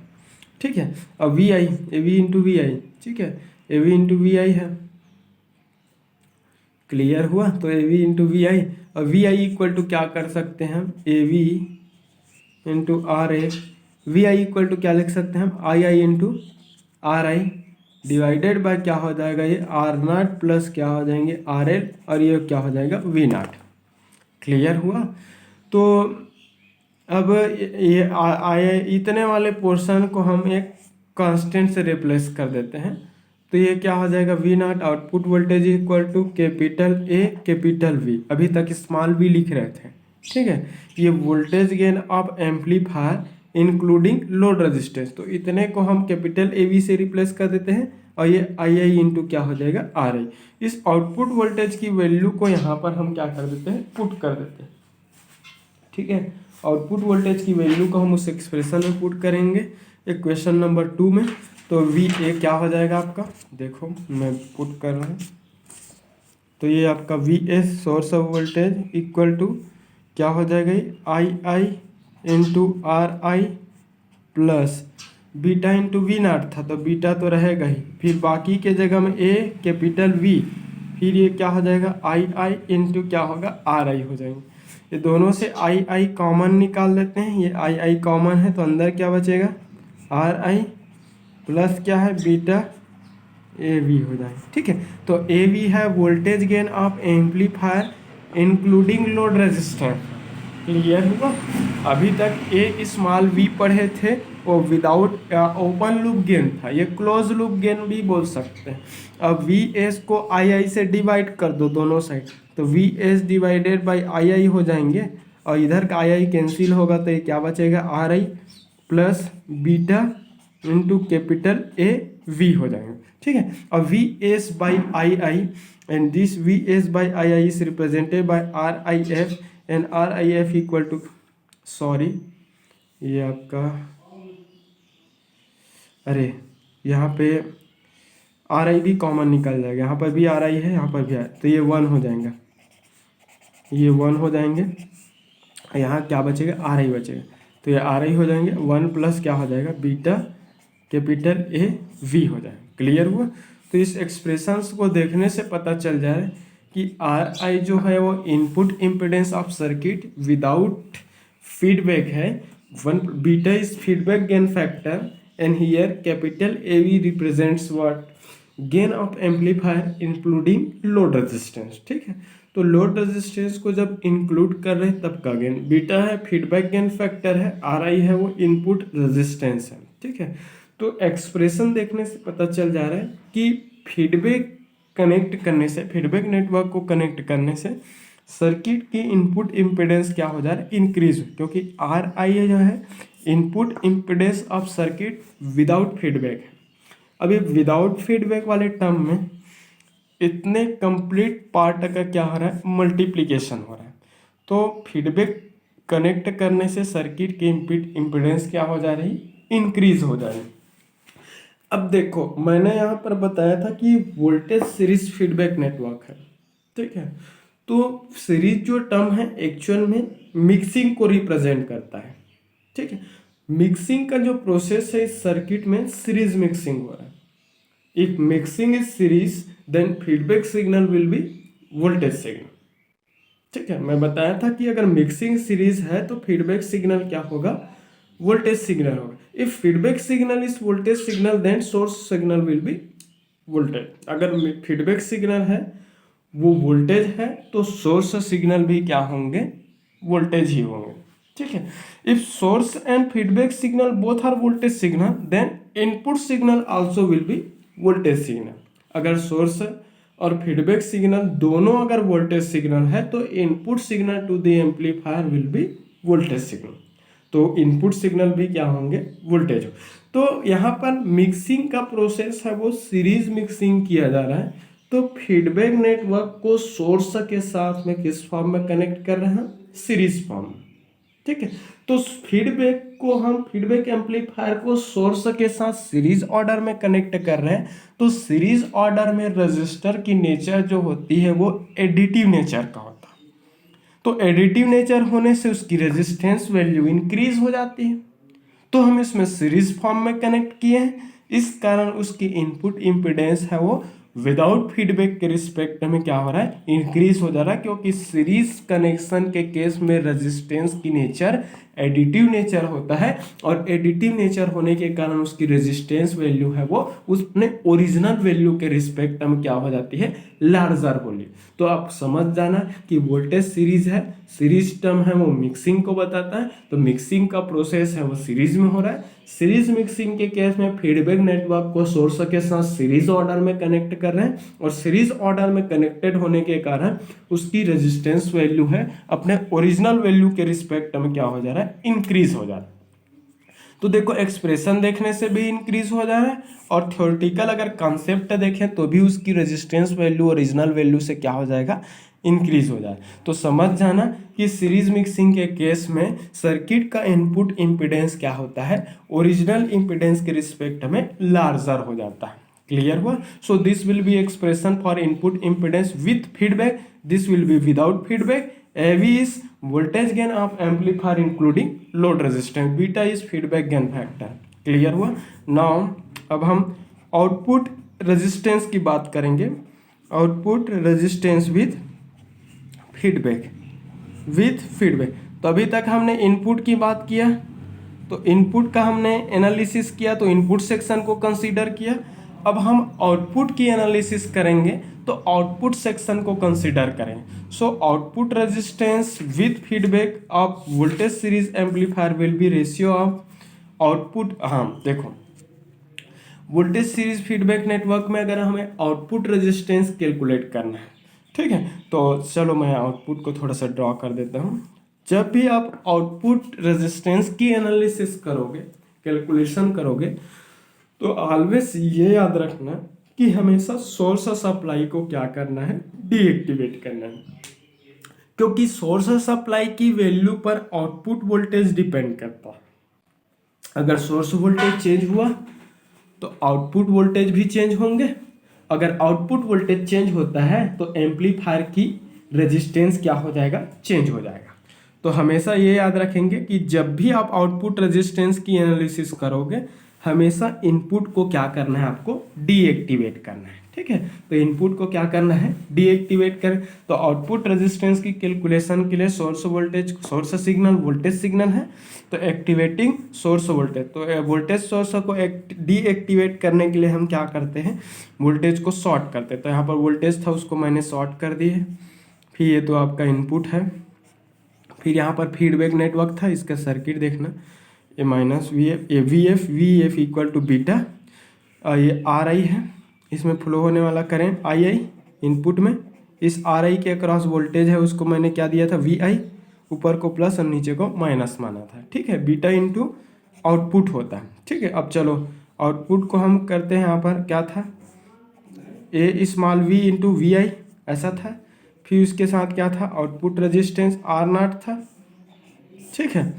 ठीक है। अब V I A V into V I, ठीक है, A V into V I है, क्लियर हुआ। तो A V into V I, और वी आई इक्वल टू क्या कर सकते हैं हम, A V into R A, V I equal to क्या लिख सकते हैं हम, I I into R I divided by क्या हो जाएगा ये आर नॉट प्लस क्या हो जाएंगे आर एल, और ये क्या हो जाएगा वी नॉट, क्लियर हुआ। तो अब ये आए इतने वाले पोर्शन को हम एक कांस्टेंट से रिप्लेस कर देते हैं, तो ये क्या हो जाएगा V not output voltage equal to capital A capital V, अभी तक स्मॉल वी लिख रहे थे, ठीक है। ये voltage gain of amplifier including load resistance, तो इतने को हम कैपिटल ए वी से रिप्लेस कर देते हैं, और ये आई आई इंटू क्या हो जाएगा आर आई। इस आउटपुट वोल्टेज की वैल्यू को यहाँ पर हम क्या कर देते हैं, पुट कर देते हैं, ठीक है। आउटपुट वोल्टेज की वैल्यू को हम उस एक्सप्रेशन में पुट करेंगे इक्वेशन नंबर 2 में, तो वी ए क्या हो जाएगा आपका, देखो मैं पुट कर रहा हूँ, तो ये आपका V S source of voltage equal to क्या हो जाएगा I I into R I plus beta into V not था, तो बीटा तो रहेगा ही, फिर बाकी के जगह में ए कैपिटल वी, फिर ये क्या हो जाएगा आई आई इंटू क्या होगा आर आई हो जाएंगे। ये दोनों से आई आई कॉमन निकाल लेते हैं, ये आई आई कॉमन है तो अंदर क्या बचेगा आर आई प्लस क्या है बीटा ए वी हो जाएगा, ठीक है। तो ए वी है voltage gain of amplifier including load resistance, clear हुआ। अभी तक ए स्मॉल वी पढ़े थे, वो विदाउट ओपन लूप गेन था, ये क्लोज लूप गेन भी बोल सकते हैं। अब वी एस को आई आई से डिवाइड कर दो दोनों साइड, तो V S divided by I I हो जाएंगे, और इधर का आई आई कैंसिल होगा तो ये क्या बचेगा R I plus beta into capital A V हो जाएंगे, ठीक है। और V S by I I and this V S by I I is represented by R I F, and R I F equal to, sorry ये आपका, अरे यहाँ पे आर आई भी कॉमन निकल जाएगा, यहाँ पर भी आर आई है यहाँ पर भी आर, तो ये 1 हो जाएगा, ये 1 हो जाएंगे, यहाँ क्या बचेगा आर आई बचेगा, तो ये आर आई हो जाएंगे 1 प्लस क्या हो जाएगा बीटा कैपिटल ए वी हो जाएगा, क्लियर हुआ। तो इस एक्सप्रेशंस को देखने से पता चल जाए कि आर आई जो है वो input impedance of circuit without feedback है, 1 beta is feedback gain factor, and here capital A we represents what gain of amplifier including load resistance, ठीक है। तो लोड रेजिस्टेंस को जब इंक्लूड कर रहे हैं तब का गेन, बीटा है फीडबैक गेन फैक्टर है, आर आई है वो इनपुट रेजिस्टेंस है, ठीक है। तो एक्सप्रेशन देखने से पता चल जा रहा है कि फीडबैक कनेक्ट करने से, फीडबैक नेटवर्क को कनेक्ट करने से सर्किट की इनपुट इम्पिडेंस क्या हो जा रहा है इंक्रीज, क्योंकि आर आई जो है input impedance of circuit without feedback है। अभी विदाउट फीडबैक वाले टर्म में इतने कंप्लीट पार्ट का क्या हो रहा है मल्टीप्लिकेशन हो रहा है, तो फीडबैक कनेक्ट करने से सर्किट की इम्पिडेंस क्या हो जा रही इंक्रीज हो जा रही। अब देखो मैंने यहाँ पर बताया था कि वोल्टेज सीरीज फीडबैक नेटवर्क है, ठीक है। तो सीरीज जो टर्म है एक्चुअल में मिक्सिंग को रिप्रेजेंट करता है, ठीक है। मिक्सिंग का जो प्रोसेस है इस सर्किट में सीरीज मिक्सिंग हो रहा है। If mixing is series then feedback signal will be voltage signal, ठीक है। मैं बताया था कि अगर मिक्सिंग सीरीज है तो फीडबैक सिग्नल क्या होगा वोल्टेज सिग्नल होगा। If feedback signal is voltage signal then source signal will be voltage. अगर फीडबैक सिग्नल है वो वोल्टेज है तो सोर्स सिग्नल भी क्या होंगे वोल्टेज ही होंगे, ठीक है। If source and feedback signal both are voltage signal then input signal also will be voltage signal. अगर सोर्स और फीडबैक सिग्नल दोनों अगर वोल्टेज सिग्नल है तो input signal to the amplifier will be voltage signal. तो input signal भी क्या होंगे, वोल्टेज हो। तो यहाँ पर मिक्सिंग का प्रोसेस है वो सीरीज मिक्सिंग किया जा रहा है। तो फीडबैक नेटवर्क को सोर्स के साथ में किस फॉर्म में कनेक्ट कर रहे हैं, सीरीज फॉर्म में। ठीक है। तो फीडबैक को हम फीडबैक एम्पलीफायर को सोर्स के साथ सीरीज ऑर्डर में कनेक्ट कर रहे हैं। तो सीरीज ऑर्डर में रजिस्टर की नेचर जो होती है वो एडिटिव नेचर का होता है। तो एडिटिव नेचर होने से उसकी रेजिस्टेंस वैल्यू इंक्रीज हो जाती है। तो हम इसमें सीरीज फॉर्म में कनेक्ट किए हैं, इस कारण उसकी इनपुट इम्पिडेंस है वो विदाउट फीडबैक के रिस्पेक्ट में क्या हो रहा है, इंक्रीज हो जा रहा है। क्योंकि सीरीज कनेक्शन के केस में रेजिस्टेंस की नेचर एडिटिव नेचर होता है और एडिटिव नेचर होने के कारण उसकी रेजिस्टेंस वैल्यू है वो उसने ओरिजिनल वैल्यू के रिस्पेक्ट में क्या हो जाती है, लार्जर होली। तो आप समझ जाना कि वोल्टेज सीरीज है, सीरीज टर्म है वो मिक्सिंग को बताता है। तो मिक्सिंग का प्रोसेस है वो सीरीज में हो रहा है। सीरीज मिक्सिंग के केस में फीडबैक नेटवर्क को सोर्स के साथ सीरीज ऑर्डर में कनेक्ट कर रहे हैं और सीरीज ऑर्डर में कनेक्टेड होने के कारण उसकी रेजिस्टेंस वैल्यू है अपने ओरिजिनल वैल्यू के रिस्पेक्ट में क्या हो जा रहा है, इंक्रीज हो जा रहा है। तो देखो एक्सप्रेशन देखने से भी इंक्रीज हो जा रहा है और थ्योरेटिकल अगर कॉन्सेप्ट देखें तो भी उसकी रेजिस्टेंस वैल्यू ओरिजिनल वैल्यू से क्या हो जाएगा, इंक्रीज हो जाए। तो समझ जाना कि सीरीज मिक्सिंग के केस में सर्किट का इनपुट इम्पीडेंस क्या होता है, ओरिजिनल इम्पीडेंस के रिस्पेक्ट में लार्जर हो जाता है। क्लियर हुआ। सो this will be expression for input impedance with feedback, this will be without feedback. AV is voltage gain of amplifier including load resistance, beta is feedback gain factor। Clear हुआ। Now अब हम output resistance की बात करेंगे। Output resistance with feedback, with feedback. तो अभी तक हमने इनपुट की बात किया, तो इनपुट का हमने एनालिसिस किया, तो इनपुट सेक्शन को कंसीडर किया। अब हम आउटपुट की एनालिसिस करेंगे तो आउटपुट सेक्शन को कंसीडर करें। सो output resistance with feedback of voltage series amplifier will be ratio of output. हाँ देखो, वोल्टेज सीरीज फीडबैक नेटवर्क में अगर हमें आउटपुट रेजिस्टेंस कैलकुलेट करना है, ठीक है, तो चलो मैं आउटपुट को थोड़ा सा ड्रॉ कर देता हूँ। जब भी आप आउटपुट रेजिस्टेंस की एनालिसिस करोगे, कैलकुलेशन करोगे, तो ऑलवेज ये याद रखना कि हमेशा सोर्स सप्लाई को क्या करना है, डीएक्टिवेट करना है। क्योंकि सोर्स सप्लाई की वैल्यू पर आउटपुट वोल्टेज डिपेंड करता है। अगर सोर्स वोल्टेज चेंज हुआ तो आउटपुट वोल्टेज भी चेंज होंगे। अगर आउटपुट वोल्टेज चेंज होता है तो एम्पलीफायर की रेजिस्टेंस क्या हो जाएगा, चेंज हो जाएगा। तो हमेशा ये याद रखेंगे कि जब भी आप आउटपुट रेजिस्टेंस की एनालिसिस करोगे, हमेशा इनपुट को क्या करना है, आपको डीएक्टिवेट करना है। ठीक है, तो इनपुट को क्या करना है, डीएक्टिवेट करें। तो आउटपुट रेजिस्टेंस की कैलकुलेशन के लिए source voltage, source signal voltage signal है, तो एक्टिवेटिंग सोर्स वोल्टेज, तो वोल्टेज सोर्स को डीएक्टिवेट करने के लिए हम क्या करते हैं, वोल्टेज को शॉर्ट करते हैं। तो यहाँ पर वोल्टेज था उसको मैंने शॉर्ट कर दिए। फिर ये तो आपका इनपुट है। फिर यहाँ पर फीडबैक नेटवर्क था, इसका सर्किट देखना, ये माइनस वी एफ, ये V F equal to beta, ये आर आई है, इसमें फ्लो होने वाला करंट आई आई इनपुट में, इस आर आई के अक्रॉस वोल्टेज है उसको मैंने क्या दिया था, वी आई, ऊपर को प्लस और नीचे को माइनस माना था। ठीक है, बीटा इंटू आउटपुट होता है। ठीक है, अब चलो आउटपुट को हम करते हैं, यहाँ पर क्या था, ए स्मॉल वी इंटू वी आई ऐसा था। फिर उसके साथ क्या था, आउटपुट रेजिस्टेंस आर नॉट था। ठीक है,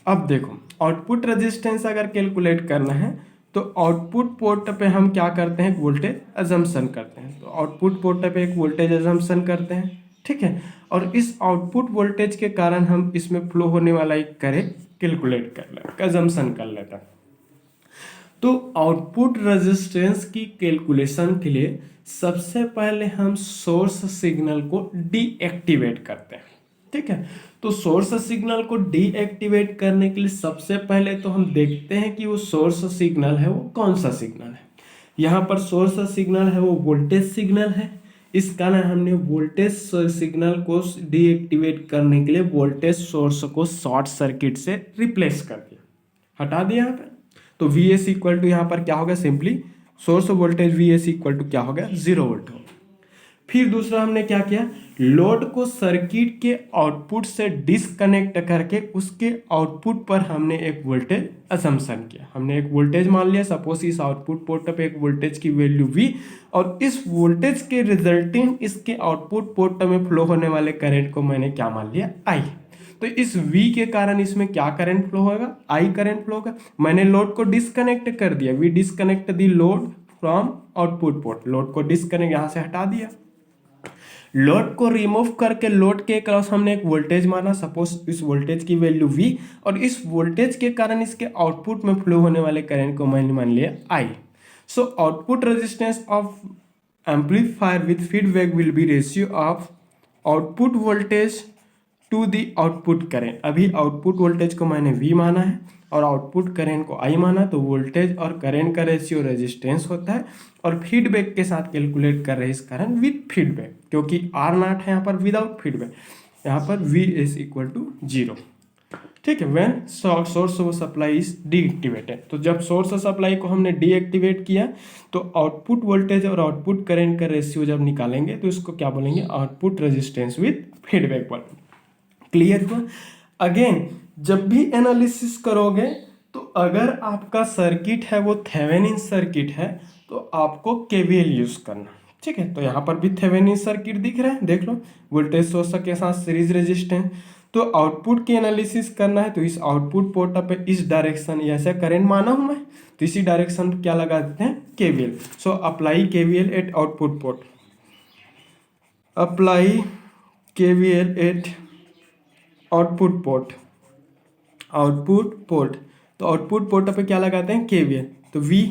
अब देखो आउटपुट रेजिस्टेंस अगर कैलकुलेट करना है तो आउटपुट पोर्ट पे हम क्या करते हैं, वोल्टेज अजम्पशन करते हैं। तो आउटपुट पोर्ट पे एक वोल्टेज अजम्पशन करते हैं। ठीक है, और इस आउटपुट वोल्टेज के कारण हम इसमें फ्लो होने वाला एक करेंट कैलकुलेट कर लेते, अजम्पशन कर लेते हैं। तो आउटपुट रेजिस्टेंस की कैलकुलेशन के लिए सबसे पहले हम सोर्स सिग्नल को डीएक्टिवेट करते हैं। ठीक है, तो सोर्स सिग्नल को डीएक्टिवेट करने के लिए सबसे पहले तो हम देखते हैं कि वो सोर्स सिग्नल है वो कौन सा सिग्नल है। यहाँ पर सोर्स सिग्नल है वो वोल्टेज सिग्नल है इस कारण हमने वोल्टेज सिग्नल को डीएक्टिवेट करने के लिए वोल्टेज सोर्स को शॉर्ट सर्किट से रिप्लेस कर दिया, हटा दिया यहाँ पे। तो वी एस इक्वल टू यहाँ पर क्या हो गया, simply source voltage V S equal to क्या हो गया, 0 वोल्ट हो गया। फिर दूसरा हमने क्या किया, लोड को सर्किट के आउटपुट से डिस्कनेक्ट करके उसके आउटपुट पर हमने एक वोल्टेज असम्पशन किया। हमने एक वोल्टेज मान लिया, सपोज इस आउटपुट पोर्ट पे एक वोल्टेज की वैल्यू V, और इस वोल्टेज के रिजल्टिंग इसके आउटपुट पोर्ट में फ्लो होने वाले करंट को मैंने क्या मान लिया, I। तो इस V के कारण इसमें क्या करंट फ्लो होगा, I करंट फ्लो होगा। मैंने लोड को डिस्कनेक्ट कर दिया, we disconnect the load from output port, load को डिस्कनेक्ट यहाँ से हटा दिया। लोड को रिमूव करके लोड के अक्रॉस हमने एक वोल्टेज माना, सपोज इस वोल्टेज की वैल्यू V, और इस वोल्टेज के कारण इसके आउटपुट में फ्लो होने वाले करंट को मैंने मान लिया I। So output resistance of amplifier with feedback will be ratio of output voltage to the output current. अभी आउटपुट वोल्टेज को मैंने V माना है और आउटपुट करंट को I माना, तो वोल्टेज और करंट का रेशियो रेजिस्टेंस होता है, और फीडबैक के साथ कैलकुलेट कर रहे हैं इस कारण विद फीडबैक, क्योंकि R नॉट है यहाँ पर विदाउट फीडबैक, यहाँ पर V इज इक्वल टू 0। ठीक है, when source of supply is deactivated. तो जब सोर्स ऑफ सप्लाई को हमने डीएक्टिवेट किया तो आउटपुट वोल्टेज और आउटपुट करंट का रेशियो जब निकालेंगे तो इसको क्या बोलेंगे, आउटपुट रेजिस्टेंस विद फीडबैक बोलेंगे। क्लियर हुआ। अगेन जब भी एनालिसिस करोगे तो अगर आपका सर्किट है वो थेवेनिन सर्किट है तो आपको केवीएल यूज करना। ठीक है, तो यहाँ पर भी थेवेनिन सर्किट दिख रहा है, देख लो, वोल्टेज सोर्स के साथ सीरीज रेजिस्टेंस। तो आउटपुट की एनालिसिस करना है तो इस आउटपुट पोर्ट पे इस डायरेक्शन, ऐसा करंट माना हूं मैं, तो इसी डायरेक्शन क्या लगा देते हैं, KVL. So apply KVL at output port, apply KVL at output port, output port. तो आउटपुट पोर्ट पे क्या लगाते हैं, केवीएल। तो V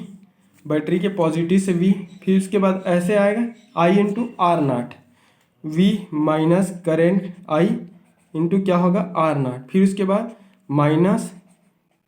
बैटरी के पॉजिटिव से V, फिर उसके बाद ऐसे आएगा I into R naught, V minus current I into क्या होगा, आर नाट, फिर उसके बाद माइनस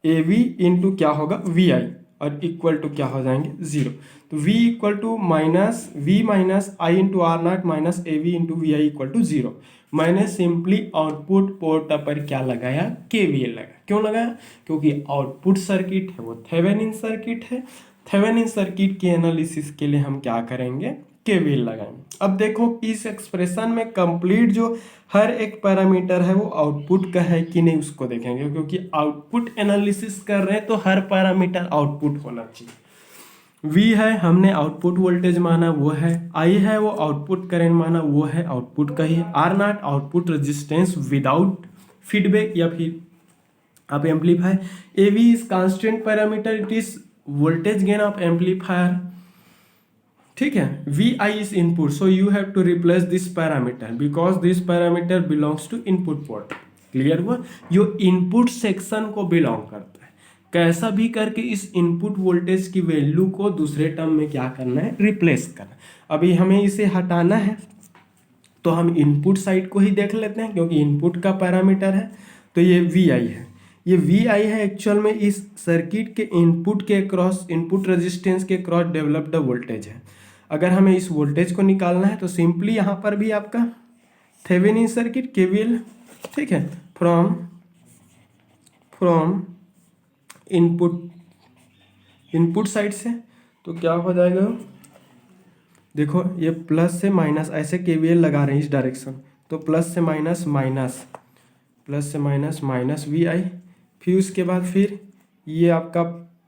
AV इंटू क्या होगा, VI, और इक्वल टू क्या हो जाएंगे, 0। तो V equal to minus V minus I into R naught minus AV into VI equal to 0। मैंने सिंपली आउटपुट पोर्ट पर क्या लगाया, केवीएल लगाया। क्यों लगाया, क्योंकि आउटपुट सर्किट है वो थेवेनिन सर्किट है। थेवेनिन सर्किट के एनालिसिस के लिए हम क्या करेंगे, केवीएल लगाएंगे। अब देखो इस एक्सप्रेशन में कंप्लीट जो हर एक पैरामीटर है वो आउटपुट का है कि नहीं उसको देखेंगे, क्योंकि आउटपुट एनालिसिस कर रहे हैं तो हर पैरामीटर आउटपुट होना चाहिए। V है, हमने आउटपुट वोल्टेज माना वो है, I है वो आउटपुट करंट माना वो है, आउटपुट का ही है। R naught output resistance without feedback या फिर आप amplifier. AV is constant parameter, it is voltage gain of amplifier. ठीक है, VI is input, so you have to replace this parameter because this parameter belongs to input port. Clear हुआ, यो input section को belong करता है। कैसा भी करके इस इनपुट वोल्टेज की वैल्यू को दूसरे टर्म में क्या करना है, रिप्लेस करना। अभी हमें इसे हटाना है तो हम इनपुट साइड को ही देख लेते हैं, क्योंकि इनपुट का पैरामीटर है। तो ये VI है, ये VI है एक्चुअल में इस सर्किट के इनपुट के क्रॉस, इनपुट रेजिस्टेंस के क्रॉस डेवलप्ड वोल्टेज है। अगर हमें इस वोल्टेज को निकालना है तो सिंपली यहाँ पर भी आपका थेवेनिन सर्किट केवीएल। ठीक है, फ्रॉम इनपुट साइड से, तो क्या हो जाएगा, देखो ये प्लस से माइनस ऐसे केवीएल लगा रहे हैं इस डायरेक्शन, तो प्लस से माइनस माइनस, प्लस से माइनस माइनस VI, फिर उसके बाद फिर ये आपका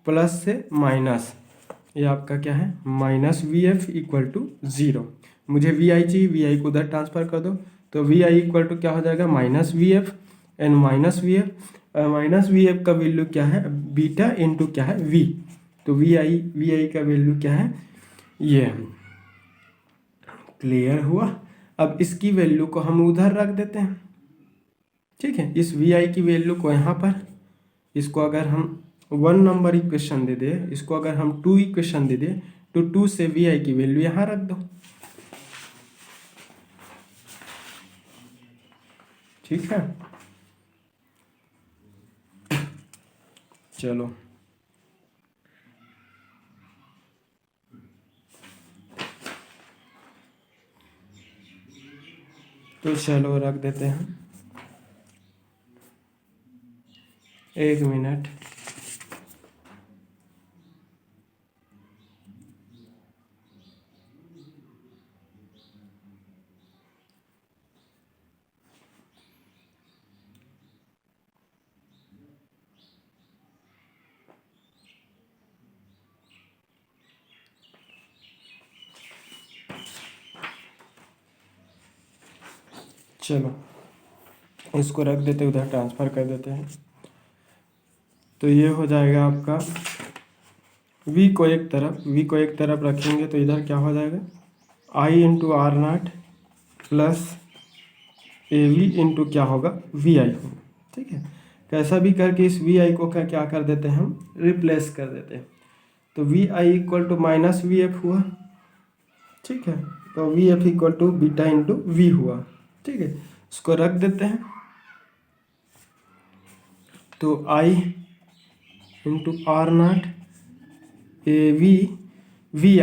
प्लस से माइनस, ये आपका क्या है, माइनस VF इक्वल टू 0। मुझे VI चाहिए, VI को उधर ट्रांसफर कर दो, तो VI इक्वल टू क्या हो जाएगा, minus VF and minus VF। Minus VF का वैल्यू क्या है, बीटा इंटू क्या है, V। तो VI का वैल्यू क्या है, ये। क्लियर हुआ। अब इसकी वैल्यू को हम उधर रख देते हैं। ठीक है, इस VI की वैल्यू को यहाँ पर, इसको अगर हम 1 नंबर इक्वेशन दे दे, इसको अगर हम 2 इक्वेशन दे दे, तो 2 से VI की वैल्यू यहाँ रख दो। ठीक है, चलो तो चलो रख देते हैं, 1 मिनट। चलो इसको रख देते, उधर ट्रांसफ़र कर देते हैं। तो ये हो जाएगा आपका v को एक तरफ रखेंगे तो इधर क्या हो जाएगा, i into R naught plus A V into क्या होगा, वी आई होगा। ठीक है, कैसा भी करके इस वी आई को क्या कर देते हैं, हम रिप्लेस कर देते हैं। तो V I equal to minus V F हुआ। ठीक है, तो V F equal to beta into V हुआ। ठीक है, इसको रख देते हैं। तो I into R not A V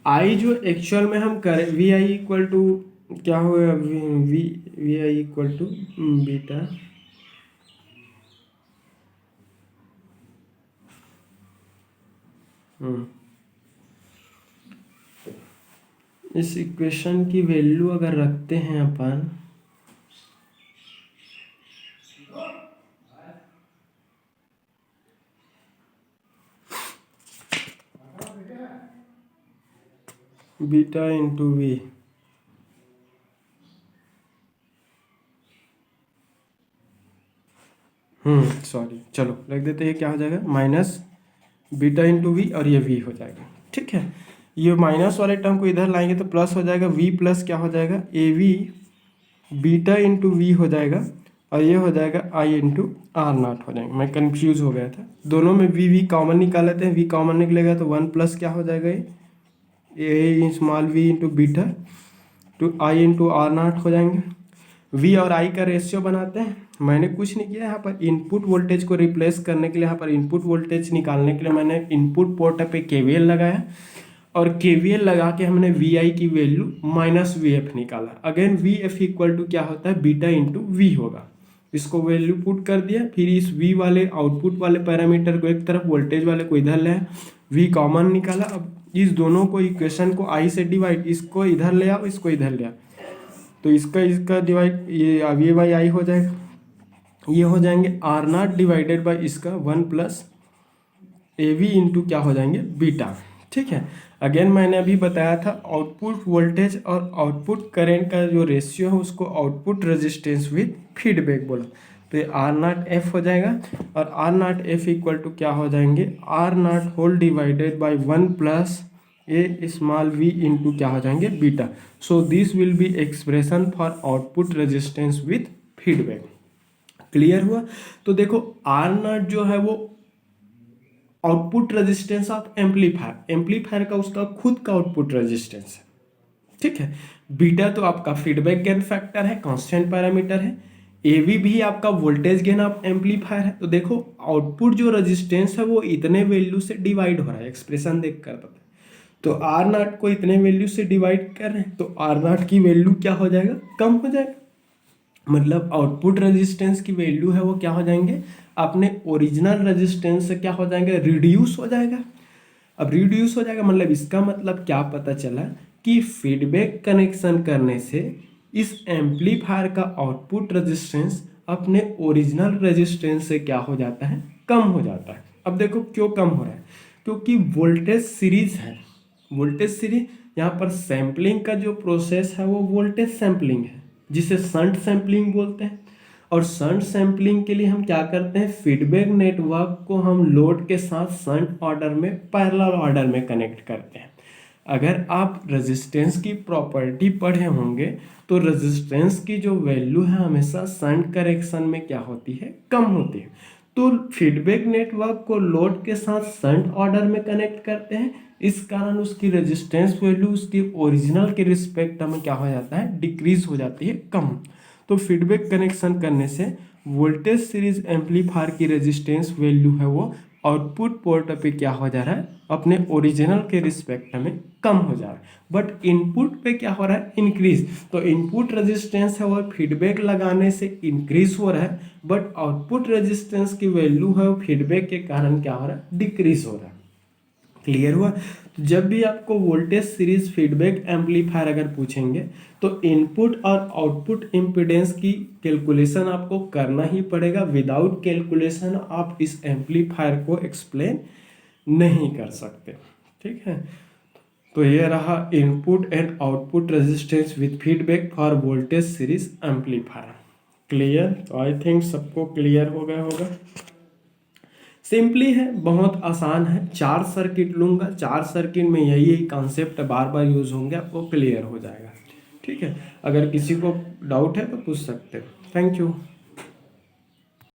I जो एक्चुअल में हम करें, वी आई इक्वल टू क्या होगा, V I equal to beta इस इक्वेशन की वैल्यू अगर रखते हैं अपन, बीटा इंटू वी, सॉरी, चलो रख देते हैं, क्या हो जाएगा, माइनस बीटा इंटू वी और ये वी हो जाएगा। ठीक है, ये माइनस वाले टर्म को इधर लाएंगे तो प्लस हो जाएगा, वी प्लस क्या हो जाएगा, A V beta into V हो जाएगा, और ये हो जाएगा आई इंटू आर नाट हो जाएगा। मैं कंफ्यूज हो गया था, दोनों में वी कॉमन निकाल लेते हैं। वी कॉमन निकलेगा तो 1 प्लस क्या हो जाएगा, A small V into beta two I into R not हो जाएंगे। वी और आई का रेशियो बनाते हैं। मैंने कुछ नहीं किया, यहाँ पर इनपुट वोल्टेज को रिप्लेस करने के लिए, यहाँ पर इनपुट वोल्टेज निकालने के लिए मैंने इनपुट पोर्ट पे केवीएल लगाया, और केवीएल लगा के हमने वी आई की वैल्यू माइनस वी एफ निकाला। Again V F equal to क्या होता है, बीटा इंटू वी होगा। इसको वैल्यू पुट कर दिया, फिर इस वी वाले आउटपुट वाले पैरामीटर को एक तरफ, वोल्टेज वाले को इधर ले, वी कॉमन निकाला। अब इस दोनों को इक्वेशन को आई से डिवाइड, इसको इधर ले आओ, इसको इधर ले आओ, तो इसका डिवाइड, ये अब ये बाई आई हो जाएगा, ये हो जाएंगे आर नॉट डिवाइडेड बाई इसका 1 प्लस ए वी इंटू क्या हो जाएंगे, बीटा। ठीक है, अगेन मैंने अभी बताया था आउटपुट वोल्टेज और आउटपुट करंट का जो रेशियो है उसको आउटपुट रेजिस्टेंस विद फीडबैक बोला। तो ये आर नॉट एफ हो जाएगा, और R naught F equal to क्या हो जाएंगे, R naught whole divided by 1 plus A small V into क्या हो जाएंगे, beta. So this will be expression for output resistance with feedback. Clear हुआ? तो देखो आर नॉट जो है वो आउटपुट रेजिस्टेंस ऑफ एम्पलीफायर का उसका खुद का आउटपुट रेजिस्टेंस है। ठीक है, बीटा तो आपका फीडबैक गेन फैक्टर है, कांस्टेंट पैरामीटर है। एवी भी आपका वोल्टेज गेन ऑफ एम्पलीफायर है। तो देखो आउटपुट जो रेजिस्टेंस है वो इतने वैल्यू से डिवाइड हो रहा है, एक्सप्रेशन देख कर पता है। तो आर नॉट को इतने वैल्यू से डिवाइड कर रहे हैं, तो आर नॉट की वैल्यू क्या हो जाएगा, कम हो जाएगा। मतलब आउटपुट रेजिस्टेंस की वैल्यू है वो क्या हो जाएंगे, अपने ओरिजिनल रेजिस्टेंस से क्या हो जाएंगे, रिड्यूस हो जाएगा। अब रिड्यूस हो जाएगा मतलब इसका मतलब क्या पता चला कि फीडबैक कनेक्शन करने से इस एम्पलीफायर का आउटपुट रेजिस्टेंस अपने ओरिजिनल रेजिस्टेंस से क्या हो जाता है, कम हो जाता है। अब देखो क्यों कम हो रहा है, क्योंकि वोल्टेज सीरीज है। वोल्टेज सीरीज, यहाँ पर सैम्पलिंग का जो प्रोसेस है वो वोल्टेज सैम्पलिंग है, जिसे शंट सैम्पलिंग बोलते हैं। और शंट सैम्पलिंग के लिए हम क्या करते हैं, फीडबैक नेटवर्क को हम लोड के साथ शंट ऑर्डर में, पैरेलल ऑर्डर में कनेक्ट करते हैं। अगर आप रेजिस्टेंस की प्रॉपर्टी पढ़े होंगे तो रेजिस्टेंस की जो वैल्यू है हमेशा शंट करेक्शन में क्या होती है, कम होती है। तो फीडबैक नेटवर्क को लोड के साथ शंट ऑर्डर में कनेक्ट करते हैं, इस कारण उसकी रेजिस्टेंस वैल्यू उसकी ओरिजिनल के रिस्पेक्ट में क्या हो जाता है, डिक्रीज हो जाती है, कम। तो फीडबैक कनेक्शन करने से वोल्टेज सीरीज एम्पलीफायर की रेजिस्टेंस वैल्यू है वो आउटपुट पोर्ट पे क्या हो जा रहा है, अपने ओरिजिनल के रिस्पेक्ट में कम हो जा रहा है, बट इनपुट पे क्या हो रहा है, इंक्रीज। तो इनपुट रेजिस्टेंस है वो फीडबैक लगाने से इंक्रीज हो रहा है, बट आउटपुट रेजिस्टेंस की वैल्यू है वो फीडबैक के कारण क्या हो रहा है, डिक्रीज हो रहा है। क्लियर हुआ। तो जब भी आपको वोल्टेज सीरीज फीडबैक एम्पलीफायर अगर पूछेंगे तो इनपुट और आउटपुट इम्पीडेंस की कैलकुलेशन आपको करना ही पड़ेगा। विदाउट कैलकुलेशन आप इस एम्पलीफायर को एक्सप्लेन नहीं कर सकते। ठीक है, तो ये रहा input and output resistance with feedback for voltage series amplifier. Clear. तो आई थिंक सबको क्लियर हो गया होगा। सिंपली है, बहुत आसान है। 4 सर्किट लूंगा, 4 सर्किट में यही कॉन्सेप्ट बार बार यूज होंगे, आपको क्लियर हो जाएगा। ठीक है, अगर किसी को डाउट है तो पूछ सकते हो। Thank you.